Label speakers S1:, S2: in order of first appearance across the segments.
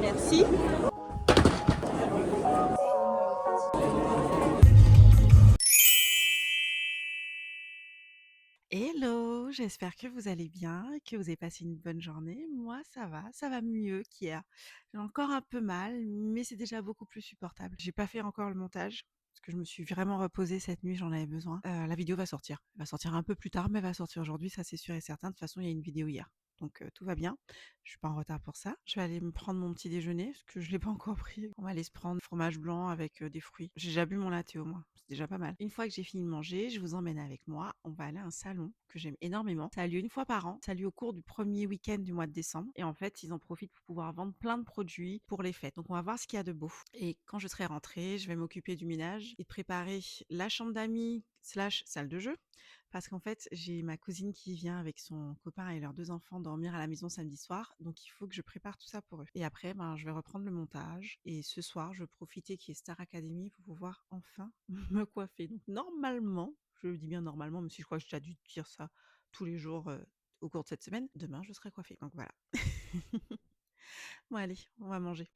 S1: Merci. Hello, j'espère que vous allez bien et que vous avez passé une bonne journée. Moi, ça va mieux qu'hier. J'ai encore un peu mal, mais c'est déjà beaucoup plus supportable. J'ai pas fait encore le montage parce que je me suis vraiment reposée cette nuit, j'en avais besoin. La vidéo va sortir. Elle va sortir un peu plus tard, mais elle va sortir aujourd'hui, ça c'est sûr et certain. De toute façon, il y a une vidéo hier. Donc tout va bien. Je suis pas en retard pour ça. Je vais aller me prendre mon petit déjeuner parce que je l'ai pas encore pris. On va aller se prendre fromage blanc avec des fruits. J'ai déjà bu mon latte au moins. C'est déjà pas mal. Une fois que j'ai fini de manger, je vous emmène avec moi. On va aller à un salon que j'aime énormément. Ça a lieu une fois par an. Ça a lieu au cours du premier week-end du mois de décembre. Et en fait, ils en profitent pour pouvoir vendre plein de produits pour les fêtes. Donc, on va voir ce qu'il y a de beau. Et quand je serai rentrée, je vais m'occuper du ménage et de préparer la chambre d'amis slash salle de jeu. Parce qu'en fait, j'ai ma cousine qui vient avec son copain et leurs 2 enfants dormir à la maison samedi soir, donc il faut que je prépare tout ça pour eux. Et après, je vais reprendre le montage et ce soir, je vais profiter qu'il y ait Star Academy pour pouvoir enfin me coiffer. Donc normalement, je dis bien normalement, même si je crois que j'ai déjà dû dire ça tous les jours, au cours de cette semaine, demain je serai coiffée. Donc voilà. Bon allez, on va manger.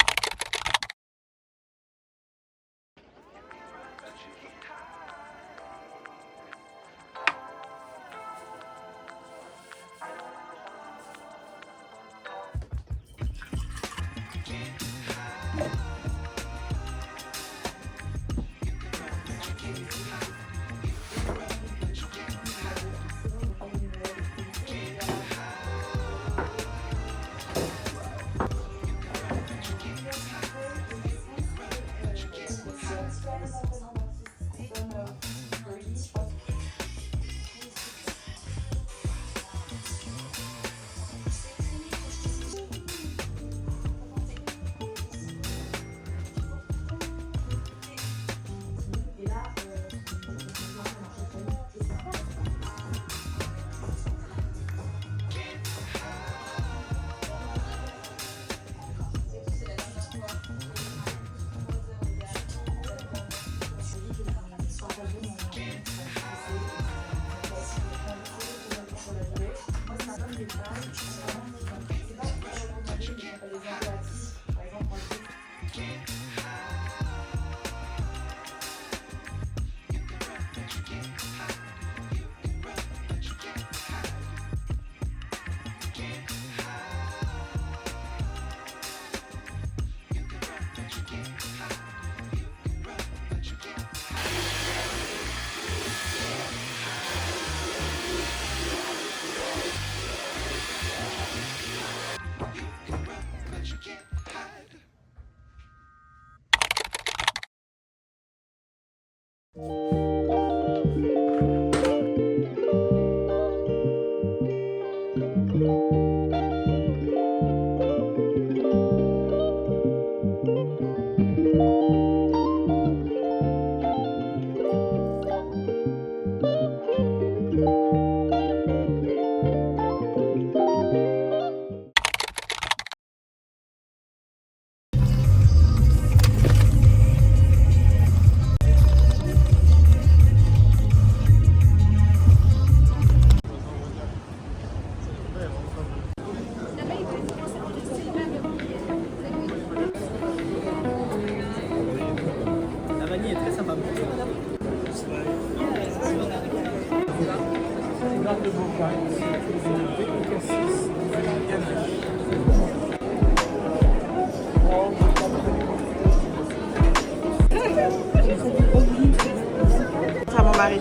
S2: La vanille est très sympa. Garde de bocal,
S1: À mon mari.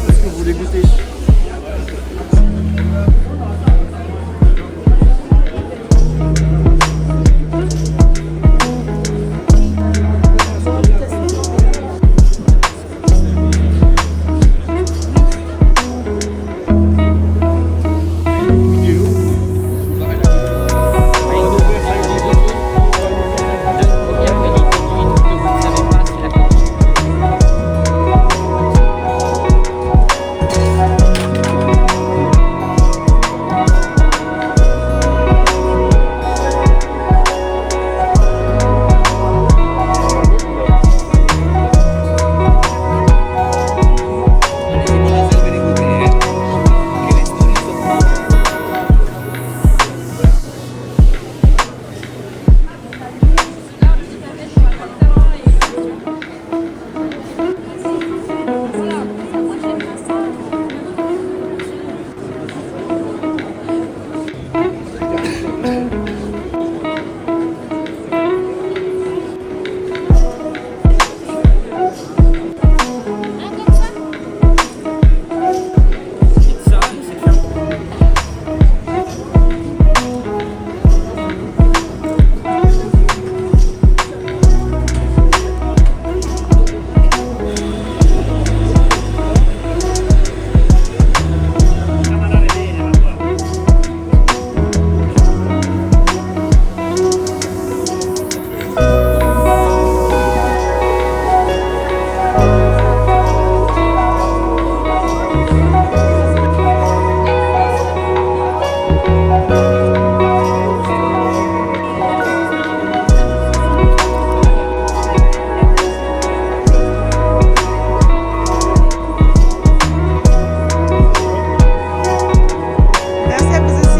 S2: Est-ce que vous voulez goûter? Pizza, c'est bien.
S1: Merci à vous aussi.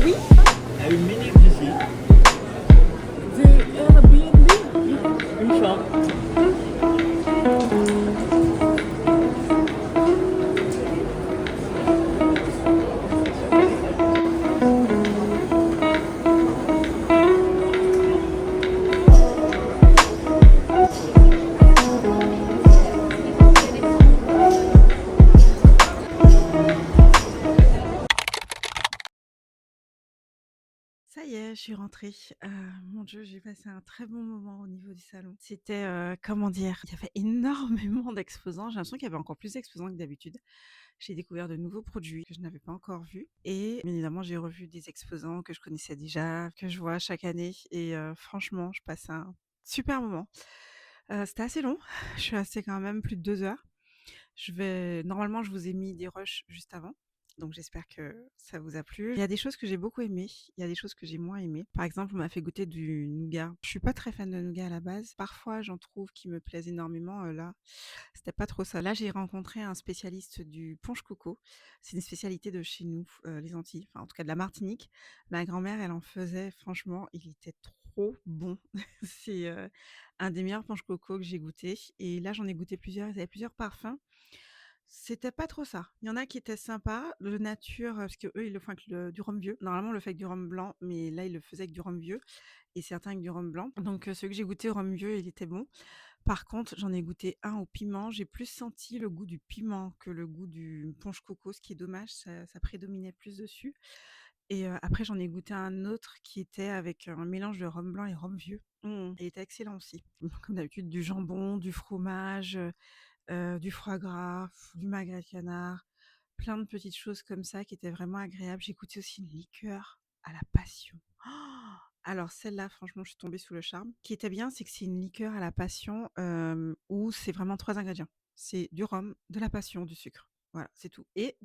S1: Oui.
S2: À 1 minute d'ici. Une chambre.
S1: Ça y est, je suis rentrée. Mon Dieu, j'ai passé un très bon moment au niveau du salon. C'était, comment dire? Il y avait énormément d'exposants. J'ai l'impression qu'il y avait encore plus d'exposants que d'habitude. J'ai découvert de nouveaux produits que je n'avais pas encore vus et bien évidemment, j'ai revu des exposants que je connaissais déjà, que je vois chaque année et franchement, je passe un super moment. C'était assez long. Je suis restée quand même plus de 2 heures. Normalement, je vous ai mis des rushs juste avant, donc j'espère que ça vous a plu. Il y a des choses que j'ai beaucoup aimées, il y a des choses que j'ai moins aimées. Par exemple, on m'a fait goûter du nougat. Je suis pas très fan de nougat à la base. Parfois, j'en trouve qui me plaisent énormément. Là, c'était pas trop ça. Là, j'ai rencontré un spécialiste du punch coco. C'est une spécialité de chez nous, les Antilles, enfin en tout cas de la Martinique. Ma grand-mère, elle en faisait, franchement, il était trop bon. C'est, un des meilleurs punch coco que j'ai goûté et là, j'en ai goûté plusieurs. Ils avaient plusieurs parfums. C'était pas trop ça. Il y en a qui étaient sympas, le nature, parce qu'eux, ils le font avec du rhum vieux. Normalement, on le fait avec du rhum blanc, mais là, ils le faisaient avec du rhum vieux et certains avec du rhum blanc. Donc, celui que j'ai goûté au rhum vieux, il était bon. Par contre, j'en ai goûté un au piment, j'ai plus senti le goût du piment que le goût du punch coco, ce qui est dommage, ça prédominait plus dessus et après j'en ai goûté un autre qui était avec un mélange de rhum blanc et rhum vieux. Il était excellent aussi. Comme d'habitude, du jambon, du fromage, du foie gras, du magret de canard, plein de petites choses comme ça qui étaient vraiment agréables. J'ai goûté aussi une liqueur à la passion. Alors celle-là, franchement, je suis tombée sous le charme. Ce qui était bien, c'est que c'est une liqueur à la passion, où c'est vraiment 3 ingrédients. C'est du rhum, de la passion, du sucre. Voilà, c'est tout et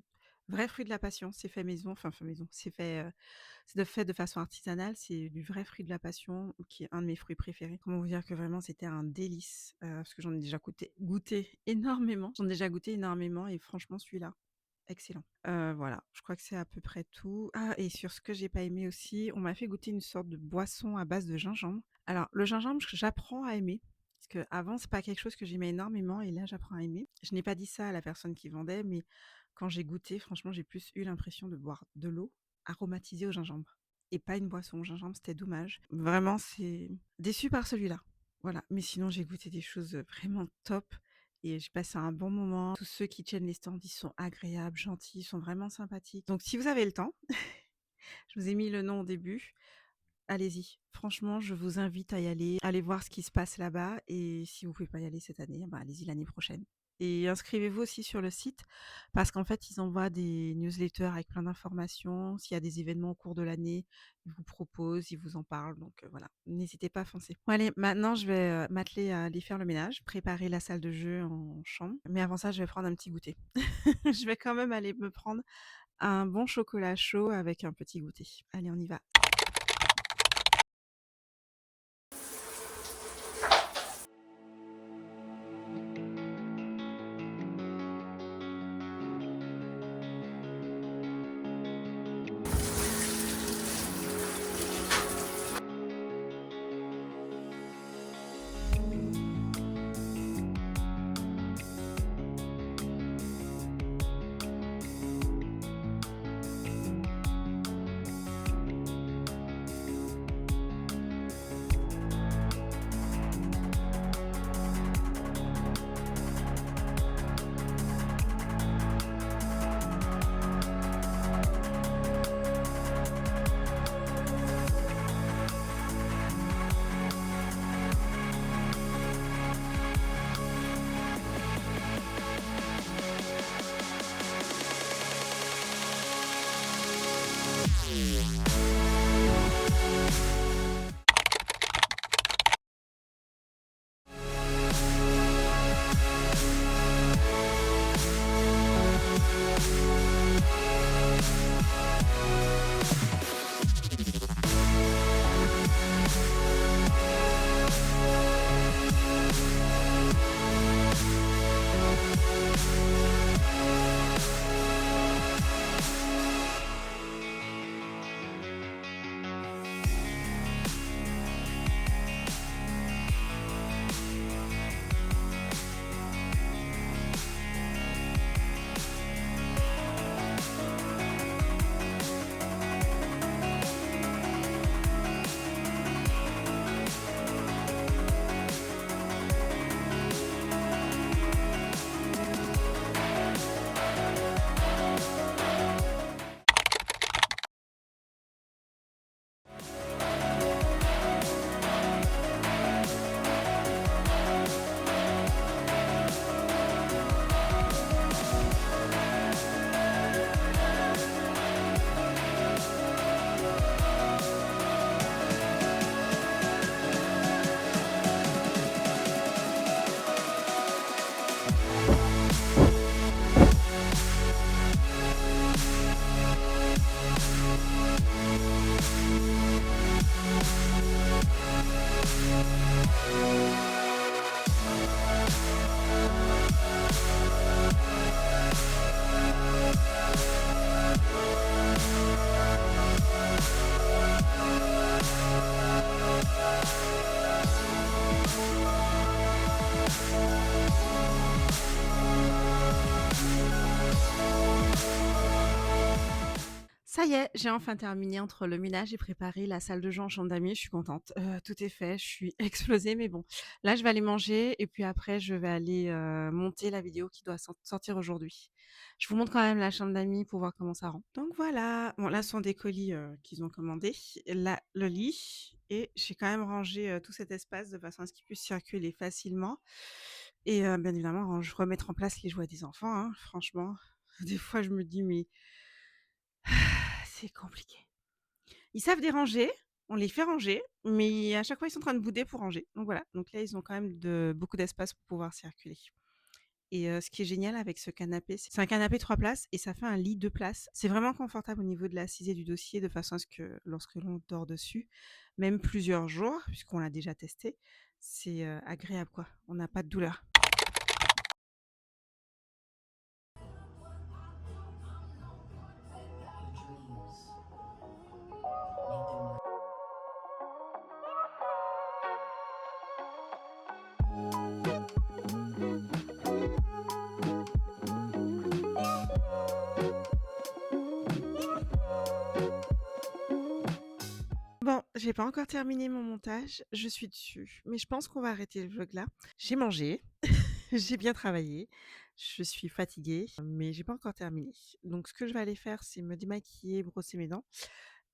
S1: vrai fruit de la passion, c'est fait maison, enfin fait maison, c'est fait de façon artisanale, c'est du vrai fruit de la passion qui est un de mes fruits préférés. Comment vous dire que vraiment c'était un délice, parce que j'en ai déjà goûté énormément. J'en ai déjà goûté énormément et franchement celui-là, excellent. Voilà, je crois que c'est à peu près tout. Ah et sur ce que j'ai pas aimé aussi, on m'a fait goûter une sorte de boisson à base de gingembre. Alors le gingembre, j'apprends à aimer, parce qu'avant c'est pas quelque chose que j'aimais énormément et là j'apprends à aimer. Je n'ai pas dit ça à la personne qui vendait, mais quand j'ai goûté, franchement, j'ai plus eu l'impression de boire de l'eau aromatisée au gingembre et pas une boisson au gingembre, c'était dommage. Vraiment, c'est déçue par celui-là. Voilà, mais sinon j'ai goûté des choses, vraiment top et j'ai passé un bon moment. Tous ceux qui tiennent les stands, ils sont agréables, gentils, ils sont vraiment sympathiques. Donc si vous avez le temps, je vous ai mis le nom au début, allez-y. Franchement, je vous invite à y aller, allez voir ce qui se passe là-bas et si vous pouvez pas y aller cette année, bah, allez-y l'année prochaine. Et inscrivez-vous aussi sur le site parce qu'en fait, ils envoient des newsletters avec plein d'informations. S'il y a des événements au cours de l'année, ils vous proposent, ils vous en parlent. Donc voilà, n'hésitez pas à foncer. Bon, allez, maintenant, je vais m'atteler à aller faire le ménage, préparer la salle de jeu en chambre. Mais avant ça, je vais prendre un petit goûter. Je vais quand même aller me prendre un bon chocolat chaud avec un petit goûter. Allez, on y va. Ça y est, j'ai enfin terminé entre le ménage et préparer la salle de jeu en chambre d'amis, je suis contente. Tout est fait, je suis explosée, mais bon. Là, je vais aller manger et puis après je vais aller, monter la vidéo qui doit sortir aujourd'hui. Je vous montre quand même la chambre d'amis pour voir comment ça rend. Donc voilà, bon là, ce sont des colis, qu'ils ont commandés. Là, le lit et j'ai quand même rangé, tout cet espace de façon à ce qu'ils puissent circuler facilement et bien évidemment, remettre en place les jouets des enfants, hein, franchement. Des fois, je me dis: «Mais c'est compliqué». Ils savent déranger, on les fait ranger, mais à chaque fois, ils sont en train de bouder pour ranger. Donc voilà, donc là, ils ont quand même beaucoup d'espace pour pouvoir circuler. Et ce qui est génial avec ce canapé, c'est un canapé 3 places et ça fait un lit 2 places. C'est vraiment confortable au niveau de l'assise et du dossier de façon à ce que lorsque l'on dort dessus, même plusieurs jours, puisqu'on l'a déjà testé, c'est, agréable quoi. On n'a pas de douleur. Bon, j'ai pas encore terminé mon montage, je suis dessus, mais je pense qu'on va arrêter le vlog là. J'ai mangé, j'ai bien travaillé, je suis fatiguée, mais j'ai pas encore terminé. Donc ce que je vais aller faire, c'est me démaquiller, brosser mes dents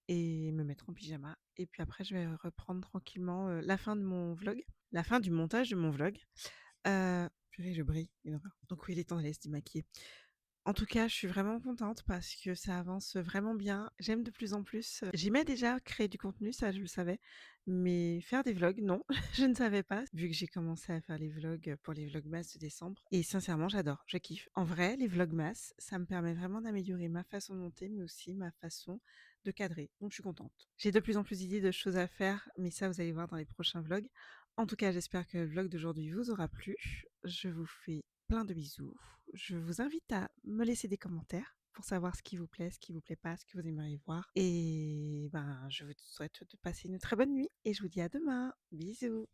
S1: et me mettre en pyjama. Et puis après, je vais reprendre tranquillement la fin de mon vlog, la fin du montage de mon vlog. Purée, je brille, une horreur. Donc oui, il est temps d'aller se démaquiller. En tout cas, je suis vraiment contente parce que ça avance vraiment bien. J'aime de plus en plus. J'aimais déjà créer du contenu, ça je le savais, mais faire des vlogs, non, je ne savais pas, vu que j'ai commencé à faire les vlogs pour les vlogmas de décembre. Et sincèrement, j'adore, je kiffe. En vrai, les vlogmas, ça me permet vraiment d'améliorer ma façon de monter, mais aussi ma façon de cadrer. Donc je suis contente. J'ai de plus en plus d'idées de choses à faire, mais ça, vous allez voir dans les prochains vlogs. En tout cas, j'espère que le vlog d'aujourd'hui vous aura plu. Je vous fais plein de bisous. Je vous invite à me laisser des commentaires pour savoir ce qui vous plaît, ce qui vous plaît pas, ce que vous aimeriez voir. Et ben, je vous souhaite de passer une très bonne nuit et je vous dis à demain. Bisous.